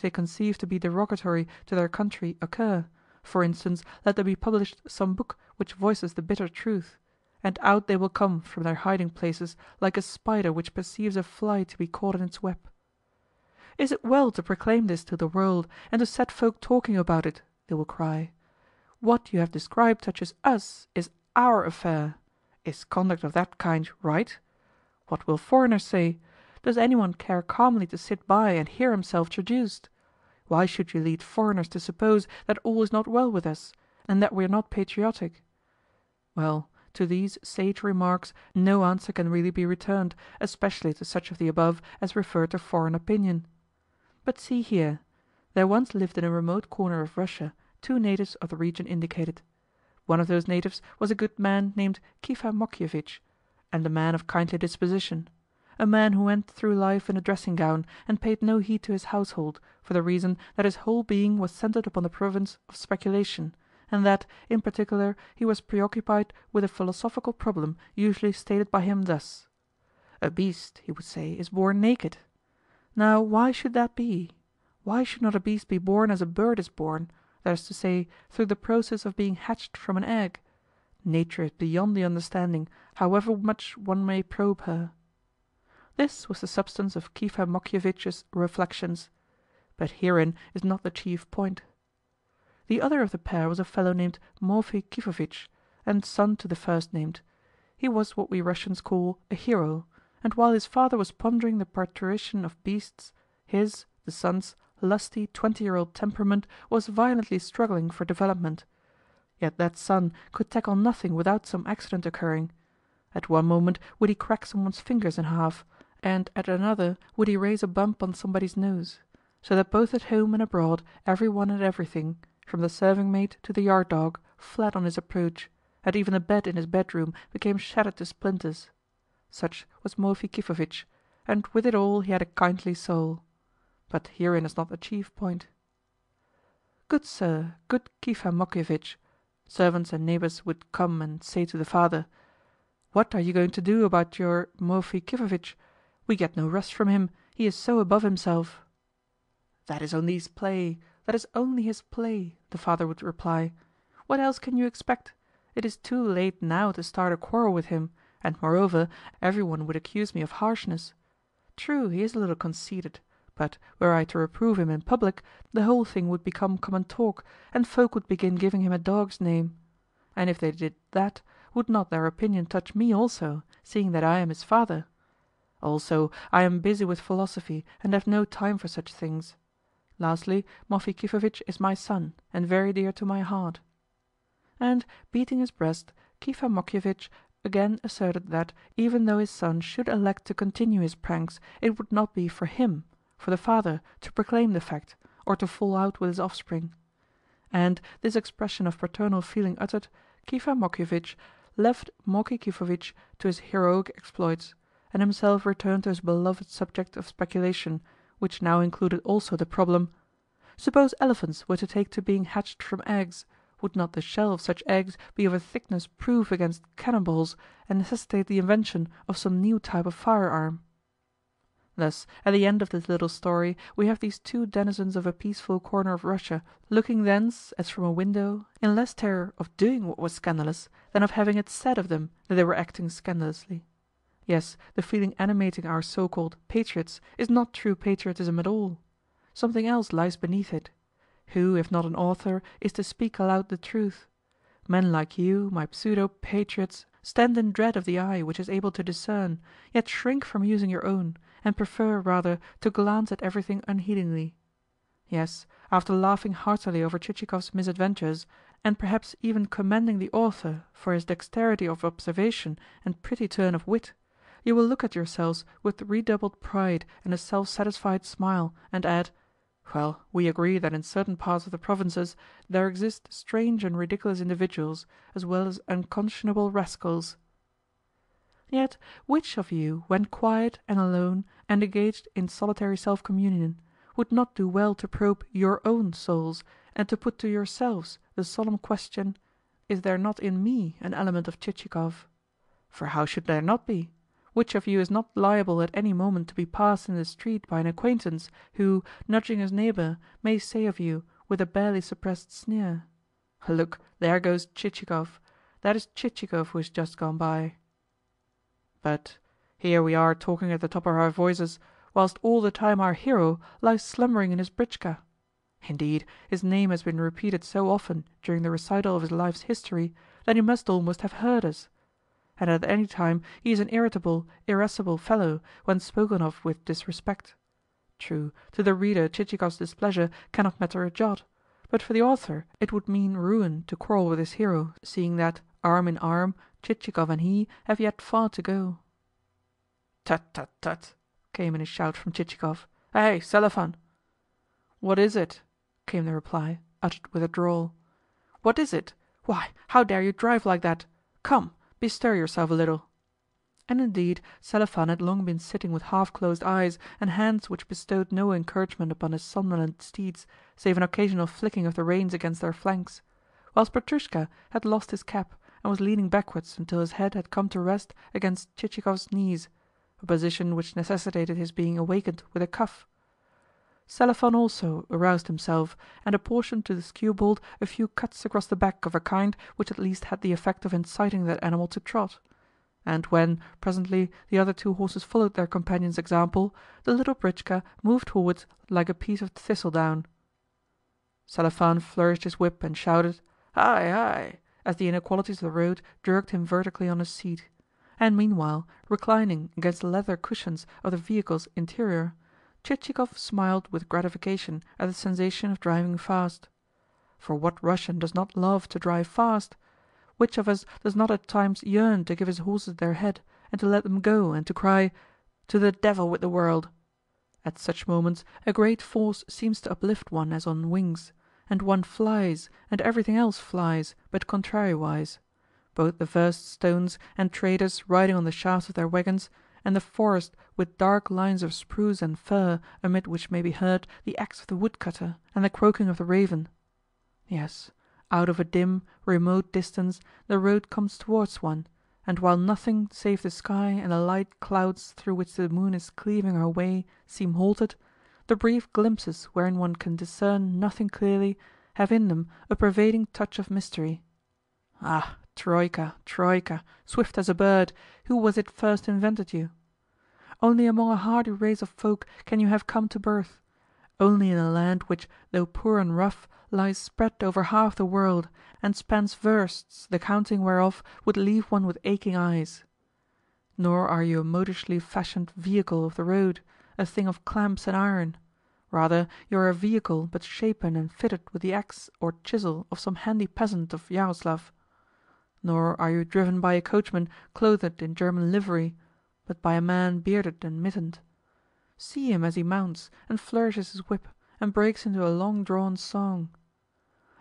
they conceive to be derogatory to their country occur, for instance, let there be published some book which voices the bitter truth, and out they will come from their hiding places like a spider which perceives a fly to be caught in its web. Is it well to proclaim this to the world and to set folk talking about it? They will cry. What you have described touches us, is our affair. Is conduct of that kind right? What will foreigners say? Does anyone care calmly to sit by and hear himself traduced? Why should you lead foreigners to suppose that all is not well with us, and that we are not patriotic? Well, to these sage remarks no answer can really be returned, especially to such of the above as refer to foreign opinion. But see here, there once lived in a remote corner of Russia two natives of the region indicated. One of those natives was a good man named Kifa Mokievitch, and a man of kindly disposition, a man who went through life in a dressing gown and paid no heed to his household, for the reason that his whole being was centered upon the province of speculation, and that, in particular, he was preoccupied with a philosophical problem usually stated by him thus: "A beast," he would say, "is born naked. Now why should that be? Why should not a beast be born as a bird is born, that is to say, through the process of being hatched from an egg? Nature is beyond the understanding, however much one may probe her." This was the substance of Kifa Mokievitch's reflections. But herein is not the chief point. The other of the pair was a fellow named Mofi Kifovitch, and son to the first named. He was what we Russians call a hero, and while his father was pondering the parturition of beasts, his, the son's, lusty 20-year-old temperament was violently struggling for development. Yet that son could tackle nothing without some accident occurring. At one moment would he crack someone's fingers in half, and at another would he raise a bump on somebody's nose, so that both at home and abroad every one and everything, from the serving-maid to the yard dog, fled on his approach, and even the bed in his bedroom became shattered to splinters. Such was Mofi Kifovitch, and with it all he had a kindly soul. But herein is not the chief point. "Good sir, good Kifa Mokievitch," servants and neighbors would come and say to the father, "what are you going to do about your Mofi Kifovitch? We get no rest from him, he is so above himself." "That is only his play, that is only his play," the father would reply. "What else can you expect? It is too late now to start a quarrel with him, and moreover everyone would accuse me of harshness. True, he is a little conceited, but were I to reprove him in public, the whole thing would become common talk, and folk would begin giving him a dog's name. And if they did that, would not their opinion touch me also, seeing that I am his father? Also, I am busy with philosophy and have no time for such things. Lastly, Mofi Kifovitch is my son, and very dear to my heart." And, beating his breast, Kifa Mokievitch again asserted that, even though his son should elect to continue his pranks, it would not be for him, for the father, to proclaim the fact, or to fall out with his offspring. And, this expression of paternal feeling uttered, Kifa Mokievitch left Moki Kifovitch to his heroic exploits, and himself returned to his beloved subject of speculation, which now included also the problem: suppose elephants were to take to being hatched from eggs, would not the shell of such eggs be of a thickness proof against cannonballs, and necessitate the invention of some new type of firearm? Thus, at the end of this little story, we have these two denizens of a peaceful corner of Russia looking thence, as from a window, in less terror of doing what was scandalous than of having it said of them that they were acting scandalously. Yes, the feeling animating our so-called patriots is not true patriotism at all. Something else lies beneath it. Who, if not an author, is to speak aloud the truth? Men like you, my pseudo-patriots, stand in dread of the eye which is able to discern, yet shrink from using your own, and prefer rather to glance at everything unheedingly. Yes, after laughing heartily over Chichikov's misadventures, and perhaps even commending the author for his dexterity of observation and pretty turn of wit, you will look at yourselves with redoubled pride and a self-satisfied smile, and add, "Well, we agree that in certain parts of the provinces there exist strange and ridiculous individuals, as well as unconscionable rascals." Yet which of you, when quiet and alone and engaged in solitary self-communion, would not do well to probe your own souls, and to put to yourselves the solemn question, "Is there not in me an element of Chichikov?" For how should there not be? Which of you is not liable at any moment to be passed in the street by an acquaintance who, nudging his neighbor, may say of you, with a barely suppressed sneer, "Look, there goes Chichikov. That is Chichikov who has just gone by." But here we are talking at the top of our voices, whilst all the time our hero lies slumbering in his britchka. Indeed, his name has been repeated so often during the recital of his life's history that he must almost have heard us. And at any time he is an irritable, irascible fellow when spoken of with disrespect. True, to the reader Chichikov's displeasure cannot matter a jot, but for the author it would mean ruin to quarrel with his hero, seeing that, arm in arm, Chichikov and he have yet far to go. "Tut, tut, tut!" came in a shout from Chichikov. "Hey, Selifan!" "What is it?" came the reply, uttered with a drawl. "What is it? Why, how dare you drive like that? Come, bestir yourself a little." And indeed Selifan had long been sitting with half-closed eyes and hands which bestowed no encouragement upon his somnolent steeds, save an occasional flicking of the reins against their flanks, whilst Petrushka had lost his cap and was leaning backwards until his head had come to rest against Chichikov's knees, a position which necessitated his being awakened with a cuff. Selifan also aroused himself, and apportioned to the skewbald a few cuts across the back of a kind which at least had the effect of inciting that animal to trot. And when, presently, the other two horses followed their companion's example, the little britchka moved forward like a piece of thistledown. Selifan flourished his whip and shouted, "Hi, hi!" as the inequalities of the road jerked him vertically on his seat; and meanwhile, reclining against the leather cushions of the vehicle's interior, Chichikov smiled with gratification at the sensation of driving fast. For what Russian does not love to drive fast? Which of us does not at times yearn to give his horses their head, and to let them go, and to cry, "To the devil with the world"? At such moments a great force seems to uplift one as on wings, and one flies, and everything else flies, but contrariwise: both the versed stones and traders riding on the shafts of their wagons, and the forest with dark lines of spruce and fir amid which may be heard the axe of the woodcutter and the croaking of the raven. Yes, out of a dim, remote distance the road comes towards one, and while nothing save the sky and the light clouds through which the moon is cleaving her way seem halted, the brief glimpses wherein one can discern nothing clearly have in them a pervading touch of mystery. Ah, Troika, Troika, swift as a bird, who was it first invented you? Only among a hardy race of folk can you have come to birth; only in a land which, though poor and rough, lies spread over half the world, and spans versts the counting whereof would leave one with aching eyes. Nor are you a modishly fashioned vehicle of the road, a thing of clamps and iron; rather you are a vehicle but shapen and fitted with the axe or chisel of some handy peasant of Yaroslav. Nor are you driven by a coachman clothed in German livery, but by a man bearded and mittened. See him as he mounts, and flourishes his whip, and breaks into a long-drawn song.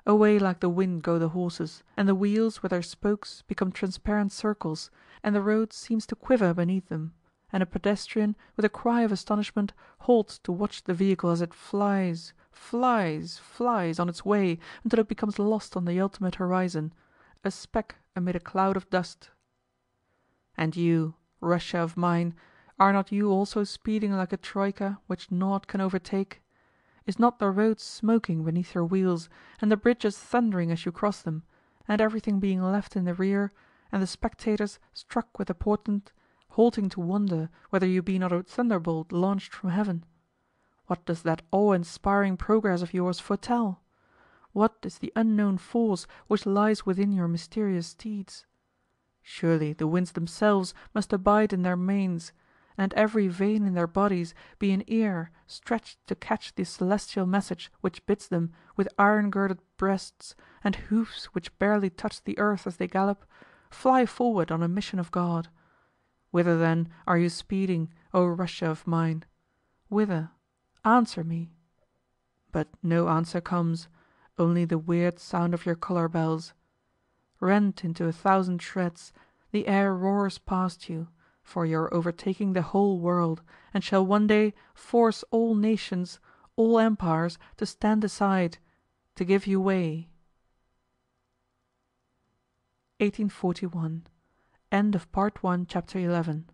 Away like the wind go the horses, and the wheels with their spokes become transparent circles, and the road seems to quiver beneath them, and a pedestrian, with a cry of astonishment, halts to watch the vehicle as it flies, flies, flies on its way until it becomes lost on the ultimate horizon, a speck amid a cloud of dust. And you, Russia of mine, are not you also speeding like a troika which naught can overtake? Is not the road smoking beneath your wheels, and the bridges thundering as you cross them, and everything being left in the rear, and the spectators, struck with the portent, halting to wonder whether you be not a thunderbolt launched from heaven? What does that awe-inspiring progress of yours foretell? What is the unknown force which lies within your mysterious steeds? Surely the winds themselves must abide in their manes, and every vein in their bodies be an ear stretched to catch the celestial message which bids them, with iron-girded breasts, and hoofs which barely touch the earth as they gallop, fly forward on a mission of God. Whither then are you speeding, O Russia of mine? Whither? Answer me. But no answer comes, only the weird sound of your collar bells. Rent into 1,000 shreds, the air roars past you, for you are overtaking the whole world, and shall one day force all nations, all empires, to stand aside, to give you way. 1841. End of Part 1, Chapter 11.